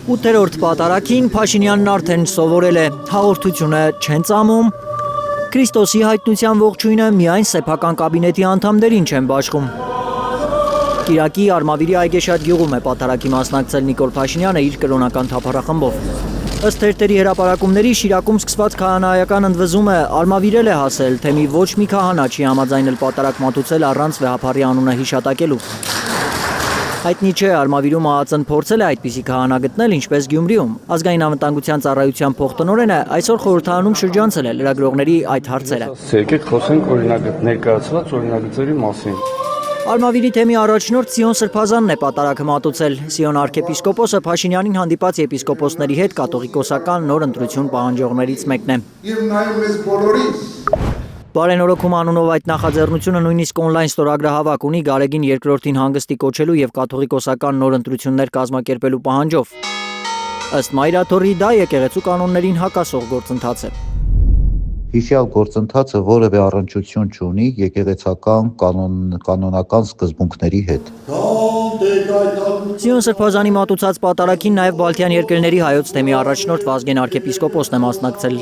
8-րդ պատարագին Փաշինյանն արդեն սովորել է, հաղորդությունը չեն ծամում, Քրիստոսի հայտնության ողջույնը միայն սեփական կաբինետի անդամներին չեն բաշխում։ Կիրակի Արմավիրի Այգեշատ գյուղում է պատարագի մասնակցել Նիկոլ Փաշինյանը իր կրոնական թափառախմբով։ Ըստ թերթերի հրապարակումների Շիրակում սկսված քահանայական ընդվզումը արմավիրել է հասել, թե մի ոչ մի քահանա չի համաձայնել պատարագ մատուցել առանց վեհափառի անունը հիշատակելու։ Հայտնի չէ, Արմավիրում ԱԱԾ-ն փորձել է այդպիսի քահանա գտնել, ինչպես Գյումրիում։ Ազգային անվտանգության ծառայության փոխտնօրենը այսօր խորհրդարանում շրջանցել է լրագրողների այդ հարցերը։ Եկեք խոսենք ներկայացված օրինագծերի մասին։ Արմավիրի թեմի առաջնորդ Սիոն Սրբազանն է պատարագը մատուցել։ Սիոն arczepiskopos-ը Փաշինյանին հանդիպած եպիսկոպոսների հետ կաթողիկոսական նոր ընտրություն պահանջողներից մեկն է։ Եվ նայում ես բոլորիս։ Բարենորոգում անունով այդ նախաձեռնությունը նույնիսկ օնլայն ստորագրահավաք ունի Գարեգին II-ին հանգստի կոչելու եւ կաթողիկոսական նոր ընտրություններ կազմակերպելու պահանջով։ Ըստ Մայրաթորի դա եկեղեցու կանոններին հակասող գործընթաց է։ Հիշյալ գործընթացը որևէ առնչություն չունի եկեղեցական կանոնական սկզբունքների հետ։ Սիոն Սրբազանի մատուցած պատարագին նաև Բալթյան երկրների հայոց թեմի առաջնորդ Վազգեն arczepiskopos-ն է մասնակցել։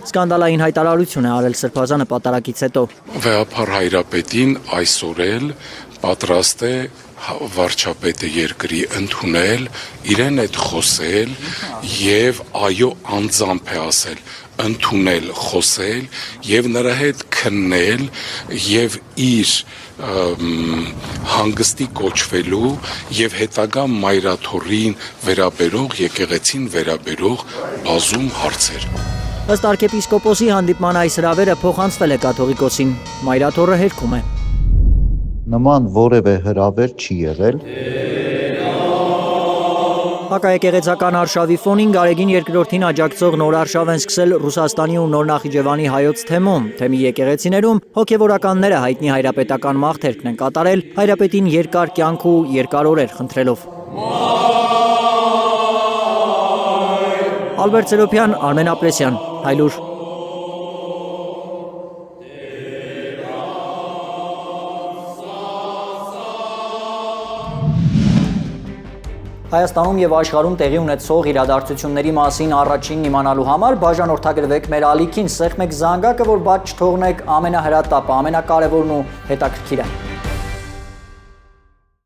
Սկանդալային հայտարարություն է արել Սրբազանը պատարագից հետո։ Վեհափառ հայրապետին այսօր էլ պատրաստ է վարչապետը երկրի ընդունել, իրեն հետ խոսել եւ այո անձամբ է ասել ընդունել, խոսել եւ նրա հետ քննել եւ իր հանգստի կոչվելու եւ հետագա Մայրաթորին վերաբերող եկեղեցին վերաբերող բազում հարցեր։ Ըստ arczepiskopos-ի հանդիպման այս հրավերը փոխանցվել է կաթողիկոսին։ Մայրաթորը հերքում է։ Նման որևէ հրավեր չի եղել։ Հակաեկեղեցական արշավի ֆոնին Գարեգին II-ին աջակցող նոր արշավ են սկսել Ռուսաստանի ու Նոր Նախիջևանի հայոց թեմում։ Թեմի եկեղեցիներում հոգևորականները հայտնի հայրապետական մաղթերքն են կատարել, հայրապետին երկար կյանք ու երկար օրեր խնդրելով։ Ալբերտ Սերոփյան, Արմեն Ապրեսյան, Հայլուր։ Հայաստանում եւ աշխարհում տեղի ունեցող իրադարձությունների մասին առաջինն իմանալու համար բաժանորդագրվեք մեր ալիքին, սեղմեք զանգակը, որ բաց չթողնեք ամենահրատապը, ամենակարևորն ու հետաքրքիրը։